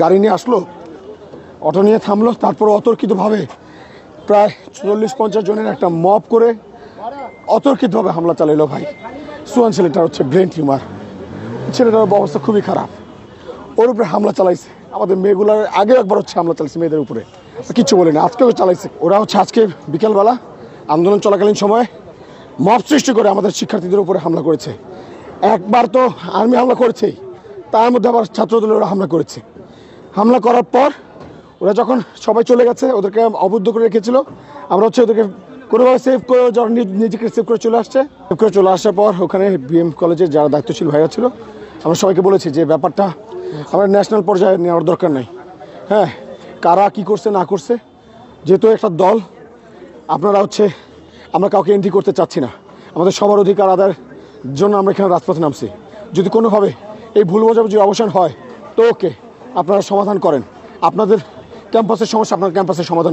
গাড়ি নিয়ে আসলো, অটো নিয়ে থামলো, তারপর অতর্কিতভাবে প্রায় 40-50 জনের একটা মব করে অতর্কিতভাবে হামলা চালাইলো ভাই। সুয়ান ছেলেটার হচ্ছে ব্রেন টিউমার, ছেলেটার অবস্থা খুবই খারাপ, ওর উপরে হামলা চালাইছে। আমাদের মেয়েগুলার আগেও একবার হচ্ছে হামলা চালাইছে মেয়েদের উপরে, কিচ্ছু বলেনি, আজকেও চালাইছে। ওরা হচ্ছে আজকে বিকালবেলা আন্দোলন চলাকালীন সময় মব সৃষ্টি করে আমাদের শিক্ষার্থীদের উপরে হামলা করেছে। একবার তো আর্মি হামলা করেছেই, তার মধ্যে আবার ছাত্রদলের ওরা হামলা করেছে। হামলা করার পর ওরা যখন সবাই চলে গেছে, ওদেরকে অবরুদ্ধ করে রেখেছিল, আমরা হচ্ছে ওদেরকে কোনোভাবে সেভ করে, যখন নিজেকে সেভ করে চলে আসছে, সেভ করে চলে আসার পর ওখানে বিএম কলেজের যারা দায়িত্বশীল ভাইরা ছিল, আমরা সবাইকে বলেছি যে ব্যাপারটা আমরা ন্যাশনাল পর্যায়ে নেওয়ার দরকার নাই। হ্যাঁ, কারা কি করছে না করছে, যেহেতু একটা দল, আপনারা হচ্ছে, আমরা কাউকে এন্ট্রি করতে চাচ্ছি না, আমাদের সবার অধিকার আদায়ের জন্য আমরা এখানে রাজপথে নামছি। যদি কোনোভাবে এই ভুল বোঝাবুঝি অবসান হয় তো ওকে, আপনারা সমাধান করেন, আপনাদের ক্যাম্পাসের সমস্যা আপনার ক্যাম্পাসের সমাধান করেন।